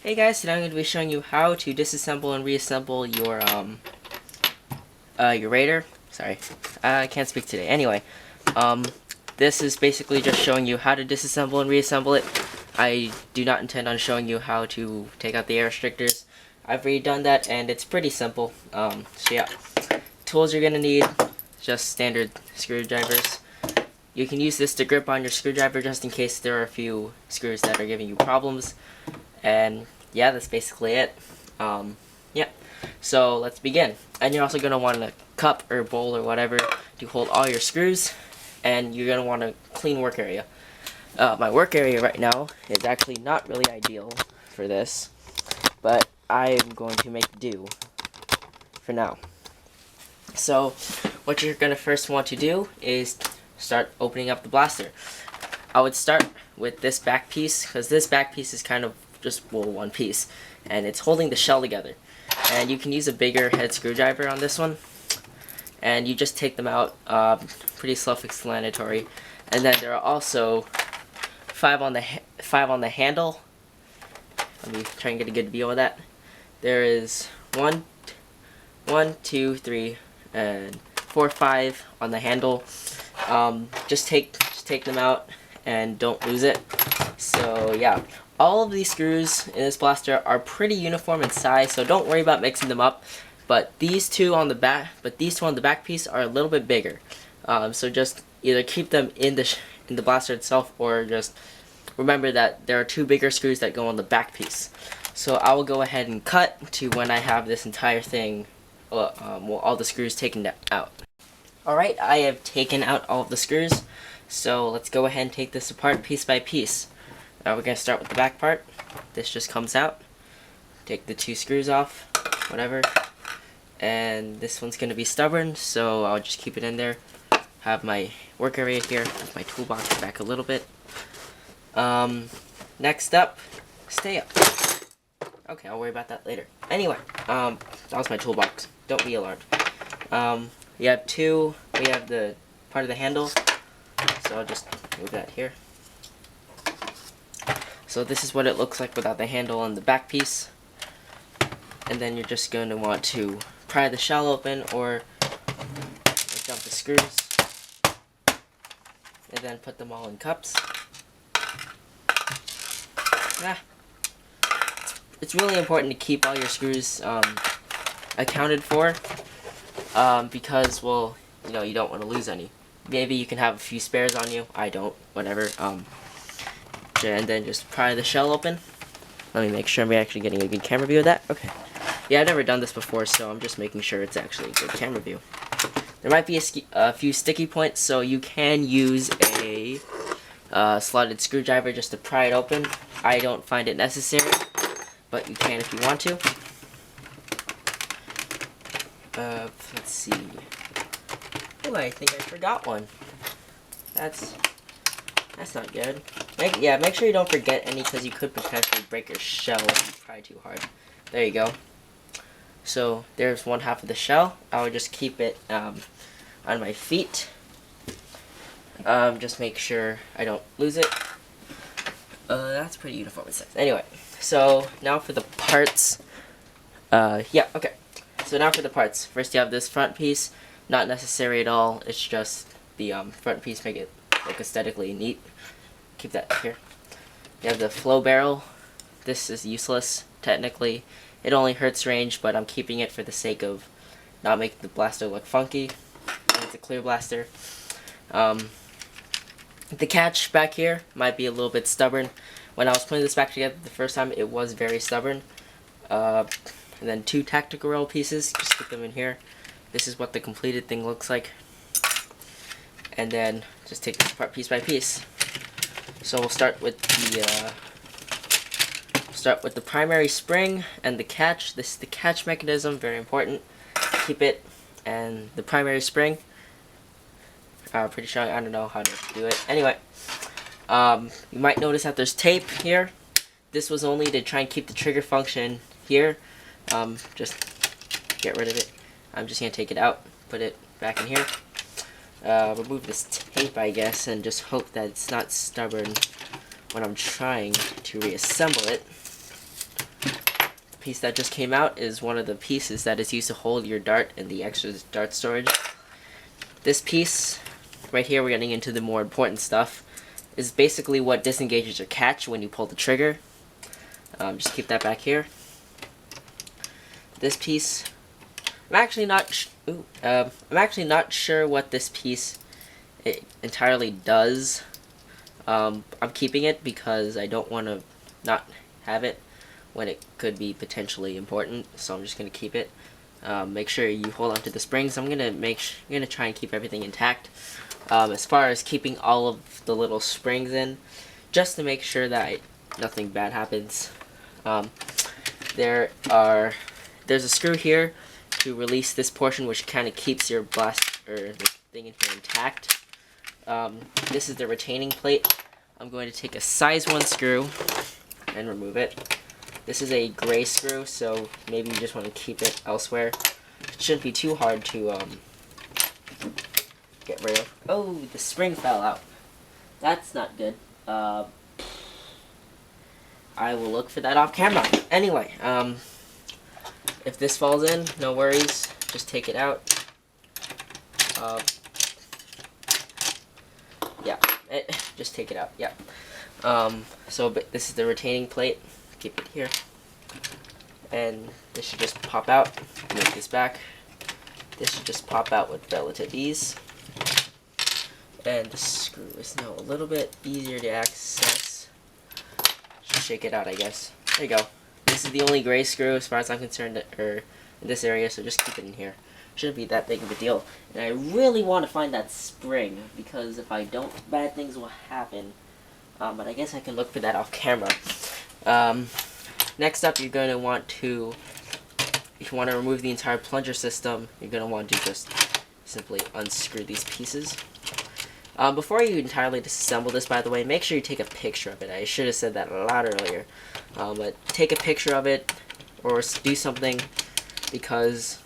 Hey guys, today I'm going to be showing you how to disassemble and reassemble your Raider. Sorry, I can't speak today. Anyway, this is basically just showing you how to disassemble and reassemble it. I do not intend on showing you how to take out the air restrictors. I've already done that and it's pretty simple. So yeah, tools you're going to need, just standard screwdrivers. You can use this to grip on your screwdriver just in case there are a few screws that are giving you problems. And yeah, that's basically it. Yeah, so let's begin. And you're also going to want a cup or bowl or whatever to hold all your screws. And you're going to want a clean work area. My work area right now is actually not really ideal for this, but I'm going to make do for now. So what you're going to first want to do is start opening up the blaster. I would start with this back piece, because this back piece is kind of just one piece, and it's holding the shell together. And you can use a bigger head screwdriver on this one, and you just take them out. Pretty self-explanatory. And then there are also five on the handle. Let me try and get a good view of that. There is one, two, three, and 4, 5 on the handle. Just take them out and don't lose it. So yeah, all of these screws in this blaster are pretty uniform in size, so don't worry about mixing them up. But these two on the back piece are a little bit bigger. So just either keep them in the blaster itself, or just remember that there are 2 bigger screws that go on the back piece. So I will go ahead and cut to when I have this entire thing, all the screws taken out. Alright, I have taken out all of the screws, so let's go ahead and take this apart piece by piece. Now we're going to start with the back part. This just comes out. Take the 2 screws off, whatever. And this one's going to be stubborn, so I'll just keep it in there. Have my work area here, move my toolbox back a little bit. Next up, stay up. Okay, I'll worry about that later. Anyway, that was my toolbox. Don't be alarmed. We have the part of the handle, so I'll just move that here. So this is what it looks like without the handle and the back piece. And then you're just going to want to pry the shell open or dump the screws. And then put them all in cups. It's really important to keep all your screws accounted for, because, well, you don't want to lose any. Maybe you can have a few spares on you. I don't. Whatever. And then just pry the shell open. Let me make sure I'm actually getting a good camera view of that. Okay. Yeah, I've never done this before, so I'm just making sure it's actually a good camera view. There might be a few sticky points, so you can use a slotted screwdriver just to pry it open. I don't find it necessary, but you can if you want to. Let's see. Oh, I think I forgot one. That's not good. Make sure you don't forget any, because you could potentially break your shell if you try too hard. There you go. So there's one half of the shell. I would just keep it on my feet. Just make sure I don't lose it. That's pretty uniform in size. Anyway, so now for the parts. Yeah, okay. So now for the parts. First you have this front piece. Not necessary at all. It's just the front piece, make it look aesthetically neat. Keep that here. You have the flow barrel. This is useless, technically. It only hurts range, but I'm keeping it for the sake of not making the blaster look funky. And it's a clear blaster. The catch back here might be a little bit stubborn. When I was putting this back together the first time, it was very stubborn. And then 2 tactical roll pieces, just stick them in here. This is what the completed thing looks like. And then just take this apart piece by piece. So we'll start with the primary spring and the catch. This is the catch mechanism, very important. Keep it. And the primary spring. Pretty sure I don't know how to do it. Anyway, you might notice that there's tape here. This was only to try and keep the trigger function here. Just get rid of it. I'm just going to take it out, put it back in here. Remove this tape, I guess, and just hope that it's not stubborn when I'm trying to reassemble it. piece that just came out is one of the pieces that is used to hold your dart and the extra dart storage. This piece right here, we're getting into the more important stuff, is basically what disengages your catch when you pull the trigger. Just keep that back here. This piece, I'm actually not sure what this piece entirely does. I'm keeping it because I don't want to not have it when it could be potentially important, so I'm just going to keep it. Make sure you hold on to the springs. I'm gonna try and keep everything intact. As far as keeping all of the little springs in, just to make sure that nothing bad happens. There's a screw here to release this portion, which kind of keeps your blast or the thing in here intact. This is the retaining plate. I'm going to take a size 1 screw and remove it. This is a gray screw, so maybe you just want to keep it elsewhere. It shouldn't be too hard to get rid of. Oh, the spring fell out. That's not good. I will look for that off camera. Anyway, if this falls in, no worries. Just take it out. Yeah, just take it out. Yeah. But this is the retaining plate. Keep it here, and this should just pop out. Move this back. This should just pop out with relative ease, and the screw is now a little bit easier to access. Just shake it out, I guess. There you go. This is the only gray screw as far as I'm concerned, in this area, so just keep it in here. Shouldn't be that big of a deal. And I really want to find that spring, because if I don't, bad things will happen. But I guess I can look for that off camera. Next up, you're going to want to, if you want to remove the entire plunger system, you're going to want to just simply unscrew these pieces. Before you entirely disassemble this, by the way, make sure you take a picture of it. I should have said that a lot earlier. But take a picture of it, or do something, because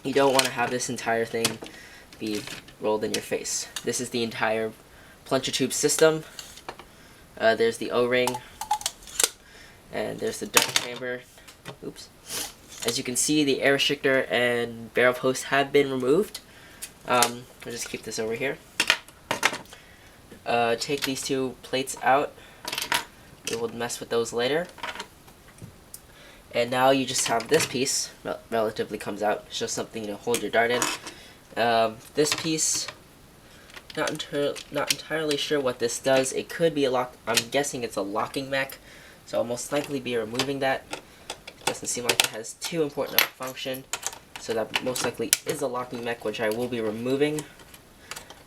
you don't want to have this entire thing be rolled in your face. This is the entire plunger tube system. There's the O-ring. And there's the dart chamber. Oops. As you can see, the air restrictor and barrel post have been removed. I'll just keep this over here. Take these two plates out. We will mess with those later. And now you just have this piece. Relatively comes out. It's just something to hold your dart in. This piece, not entirely sure what this does. It could be a lock. I'm guessing it's a locking mech. So I'll most likely be removing that. Doesn't seem like it has too important a function. So that most likely is a locking mech, which I will be removing.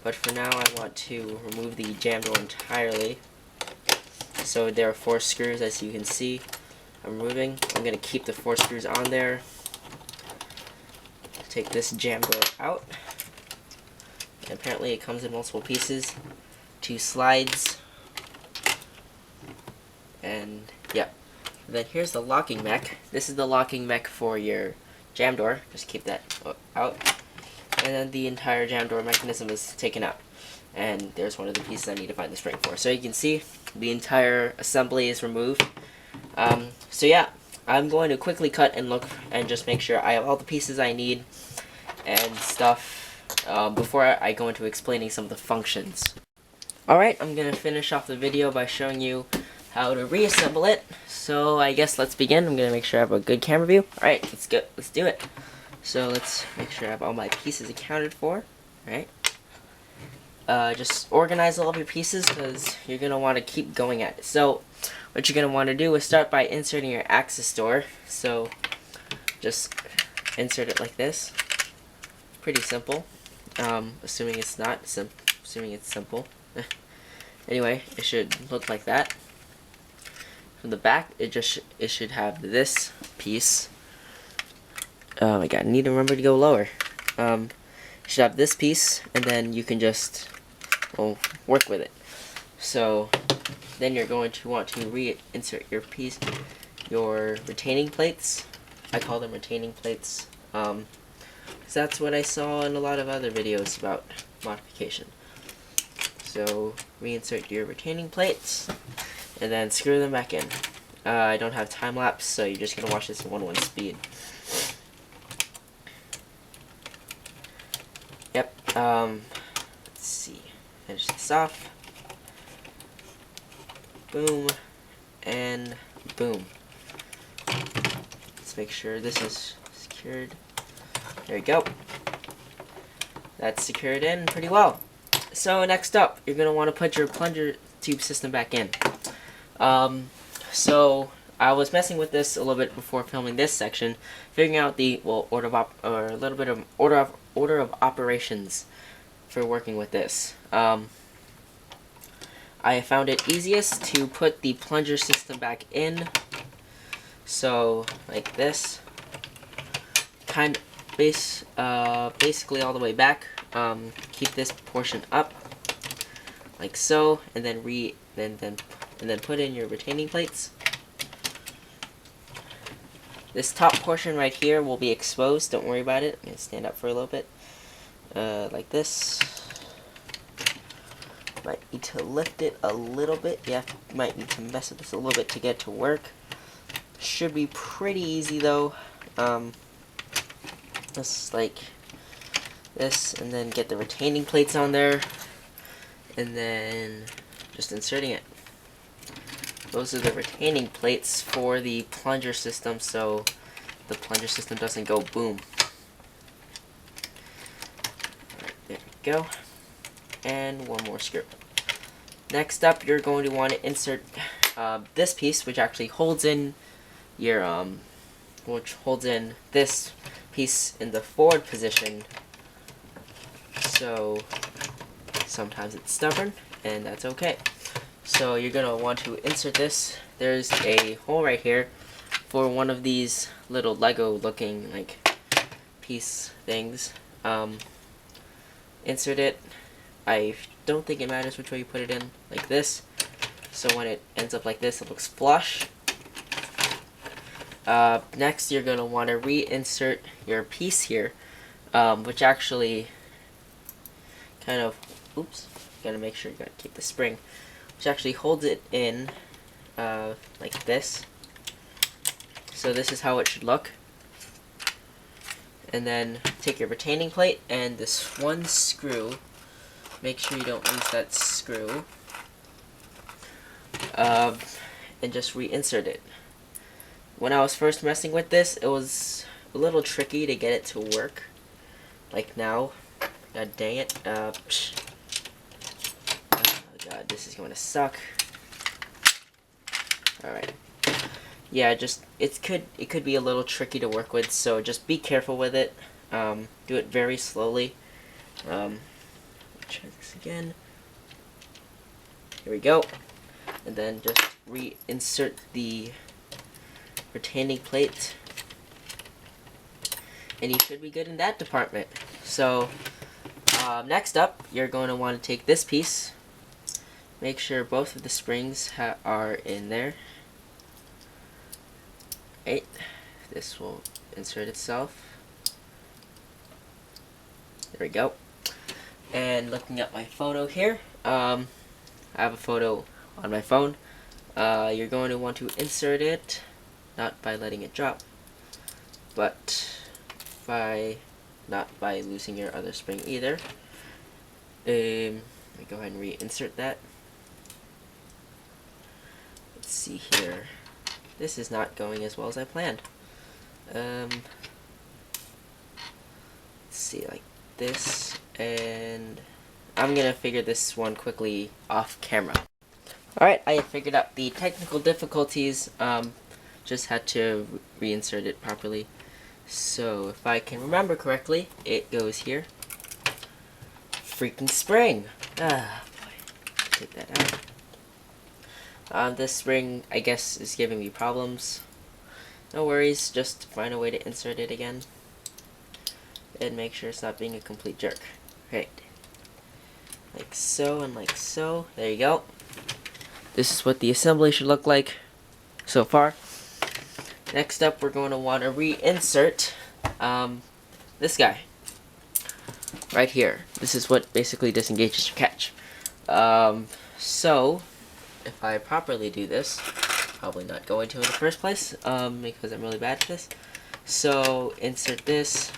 But for now, I want to remove the jam door entirely. So there are 4 screws, as you can see. I'm removing. I'm going to keep the 4 screws on there. Take this jam door out. And apparently it comes in multiple pieces. 2 slides. And yeah, then here's the locking mech. This is the locking mech for your jam door. Just keep that out. And then the entire jam door mechanism is taken out. And there's one of the pieces I need to find the spring for. So you can see the entire assembly is removed. So yeah, I'm going to quickly cut and look and just make sure I have all the pieces I need and stuff before I go into explaining some of the functions. Alright, I'm going to finish off the video by showing you how to reassemble it. So I guess let's begin. I'm gonna make sure I have a good camera view. Alright, let's go. Let's do it. So let's make sure I have all my pieces accounted for. Alright. Just organize all of your pieces because you're gonna want to keep going at it. So what you're gonna want to do is start by inserting your access door. So just insert it like this. Pretty simple. Assuming it's not assuming it's simple. Anyway, it should look like that. From the back, it should have this piece. Oh my god, I need to remember to go lower. You should have this piece, and then you can just work with it. So then you're going to want to reinsert your piece, your retaining plates. I call them retaining plates, because that's what I saw in a lot of other videos about modification. So reinsert your retaining plates, and then screw them back in. I don't have time lapse, so you're just gonna watch this in 1:1 speed. Yep. Let's see. Finish this off. Boom. And boom. Let's make sure this is secured. There we go. That's secured in pretty well. So next up, you're going to want to put your plunger tube system back in. So I was messing with this a little bit before filming this section, figuring out the order of operations for working with this. I found it easiest to put the plunger system back in. So like this, basically all the way back. Keep this portion up, like so, and then put in your retaining plates. This top portion right here will be exposed. Don't worry about it. I'm gonna stand up for a little bit, like this. Might need to lift it a little bit. Yeah, might need to mess with this a little bit to get it to work. Should be pretty easy though. Just like this, and then get the retaining plates on there, and then just inserting it. Those are the retaining plates for the plunger system, so the plunger system doesn't go boom. Alright, there we go. And one more screw. Next up, you're going to want to insert this piece, which actually holds in your this piece in the forward position. So sometimes it's stubborn, and that's okay. So you're gonna want to insert this. There's a hole right here for one of these little Lego looking like piece things. Insert it. I don't think it matters which way you put it in, like this. So when it ends up like this, it looks flush. Next, you're going to want to reinsert your piece here, which actually kind of, oops, gotta make sure you gotta keep the spring, which actually holds it in, like this. So this is how it should look. And then take your retaining plate and this one screw, make sure you don't lose that screw, and just reinsert it. When I was first messing with this, it was a little tricky to get it to work, like now. God dang it. Oh god, this is going to suck. Alright. Yeah, it could be a little tricky to work with, so just be careful with it. Do it very slowly. Try this again. Here we go. And then just reinsert the retaining plate. And you should be good in that department. So, next up, you're going to want to take this piece. Make sure both of the springs are in there. Right. This will insert itself. There we go. And looking at my photo here, I have a photo on my phone. You're going to want to insert it, not by letting it drop, but not by losing your other spring either. Let me go ahead and reinsert that. Let's see here. This is not going as well as I planned. Let's see, like this, and I'm gonna figure this one quickly off camera. Alright, I have figured out the technical difficulties. Just had to reinsert it properly. So if I can remember correctly, it goes here. Freaking spring! Ah, boy. Take that out. This spring, I guess, is giving me problems. No worries, just find a way to insert it again. And make sure it's not being a complete jerk. Right. Like so and like so. There you go. This is what the assembly should look like so far. Next up, we're going to want to reinsert this guy. Right here. This is what basically disengages your catch. So, if I properly do this, probably not going to in the first place, because I'm really bad at this. So insert this.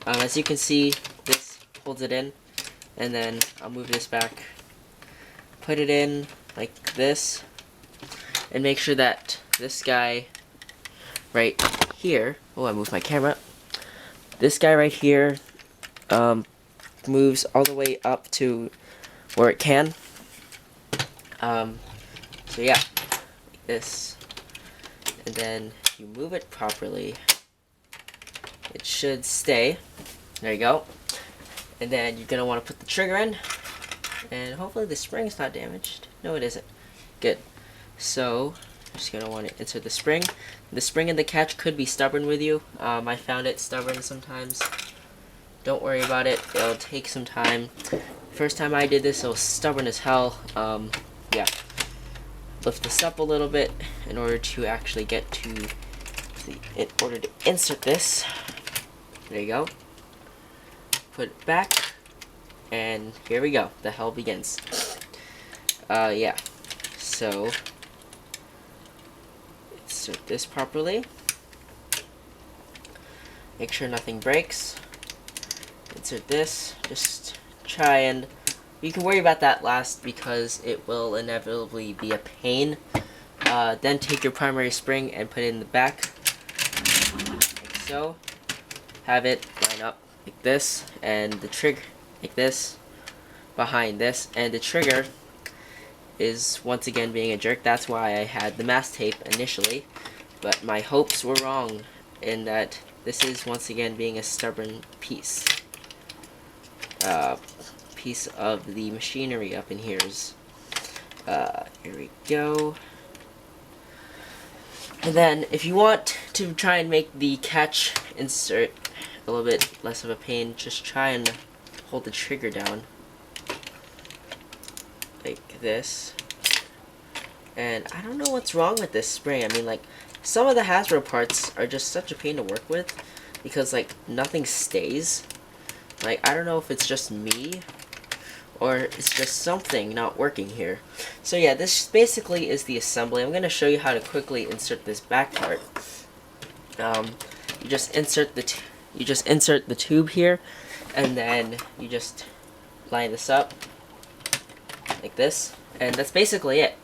As you can see, this holds it in, and then I'll move this back, put it in like this, and make sure that this guy right here, oh, I moved my camera, this guy right here moves all the way up to where it can. So yeah, like this, and then you move it properly, it should stay. There you go. And then you're gonna want to put the trigger in, and hopefully the spring's not damaged. No, it isn't. Good. So you're just gonna want to insert the spring. The spring and the catch could be stubborn with you. I found it stubborn sometimes. Don't worry about it. It'll take some time. First time I did this, it was stubborn as hell. Yeah. Lift this up a little bit in order to actually get to in order to insert this. There you go. Put it back, and here we go. The hell begins. Yeah. So insert this properly. Make sure nothing breaks. Insert this. Just try and you can worry about that last because it will inevitably be a pain. Then take your primary spring and put it in the back, like so. Have it line up like this, and the trigger like this behind this, and the trigger is once again being a jerk. That's why I had the mask tape initially, but my hopes were wrong in that this is once again being a stubborn piece. Piece of the machinery up in here's. Here we go. And then if you want to try and make the catch insert a little bit less of a pain, just try and hold the trigger down like this. And I don't know what's wrong with this spring. I mean, like, some of the Hasbro parts are just such a pain to work with because, like, nothing stays. Like, I don't know if it's just me or it's just something not working here. So yeah, this basically is the assembly. I'm going to show you how to quickly insert this back part. You just insert the tube here, and then you just line this up like this, and that's basically it.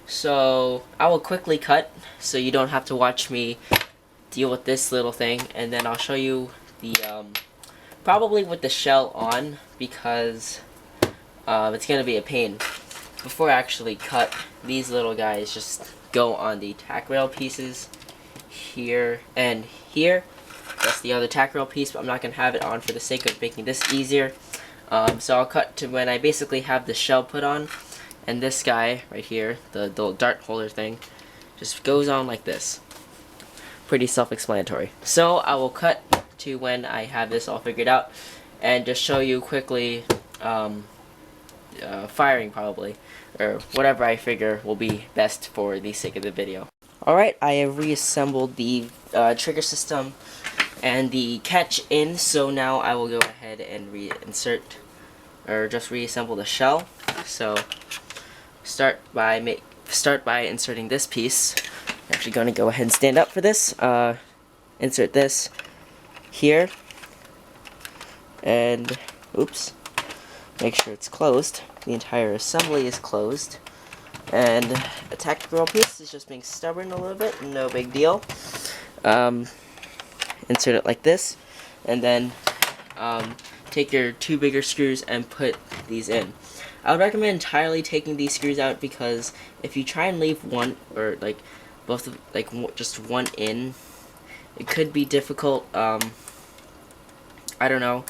So I will quickly cut so you don't have to watch me deal with this little thing, and then I'll show you the probably with the shell on, because it's gonna be a pain. Before I actually cut, these little guys just go on the tack rail pieces here and here. That's the other tack rail piece, but I'm not gonna have it on for the sake of making this easier. So I'll cut to when I basically have the shell put on, and this guy right here, the dart holder thing, just goes on like this. Pretty self-explanatory. So I will cut to when I have this all figured out, and just show you quickly firing probably, or whatever I figure will be best for the sake of the video. Alright, I have reassembled the trigger system and the catch in, so now I will go ahead and reinsert, or just reassemble the shell. So start by inserting this piece. I'm actually going to go ahead and stand up for this. Insert this here, and oops, make sure it's closed. The entire assembly is closed, and a tactical piece is just being stubborn a little bit, no big deal. Insert it like this, and then take your two bigger screws and put these in. I would recommend entirely taking these screws out, because if you try and leave one, or like both of, like just one in, it could be difficult. I don't know.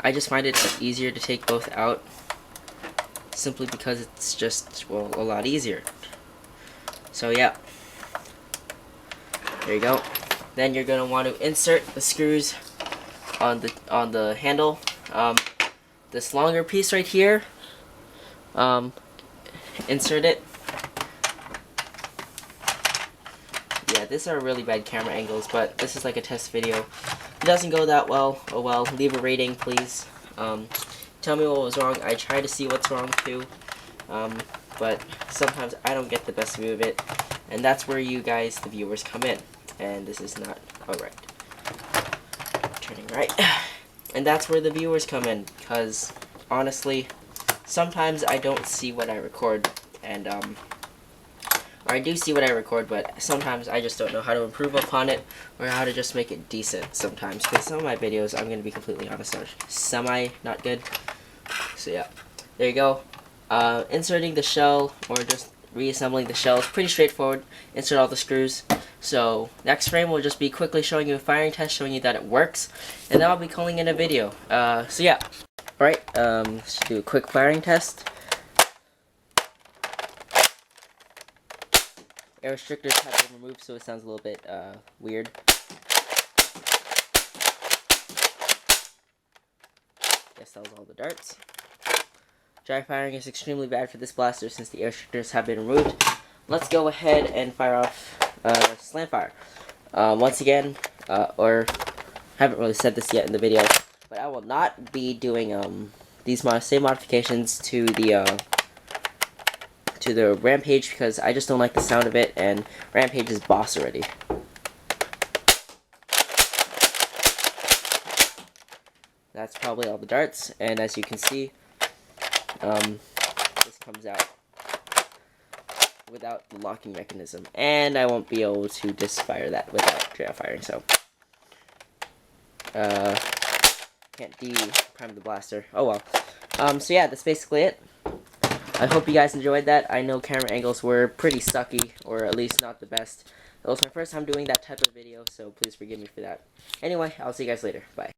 I just find it easier to take both out, simply because it's just, well, a lot easier. So yeah, there you go. Then you're gonna want to insert the screws on the handle. This longer piece right here, insert it. Yeah, these are really bad camera angles, but this is like a test video. If it doesn't go that well, oh well. Leave a rating, please. Tell me what was wrong. I try to see what's wrong too. but sometimes I don't get the best view of it, and that's where you guys, the viewers, come in. And this is not alright. Turning right. And that's where the viewers come in, because honestly, sometimes I don't see what I record, and or I do see what I record, but sometimes I just don't know how to improve upon it, or how to just make it decent sometimes, because some of my videos, I'm going to be completely honest, are semi not good. So yeah, there you go. Inserting the shell, or just reassembling the shell, is pretty straightforward. Insert all the screws. So next frame will just be quickly showing you a firing test, showing you that it works, and then I'll be calling in a video. So yeah, alright, let's do a quick firing test. Air restrictors have been removed, so it sounds a little bit weird. Guess that was all the darts. Dry firing is extremely bad for this blaster since the air restrictors have been removed. Let's go ahead and fire off slant fire. Once again, or haven't really said this yet in the video, but I will not be doing these same modifications to the Rampage, because I just don't like the sound of it, and Rampage is boss already. That's probably all the darts, and as you can see, this comes out without the locking mechanism, and I won't be able to disfire that without dry firing, so can't de-prime the blaster. Oh well. So yeah, that's basically it. I hope you guys enjoyed that. I know camera angles were pretty sucky, or at least not the best. It was my first time doing that type of video, so please forgive me for that. Anyway, I'll see you guys later. Bye.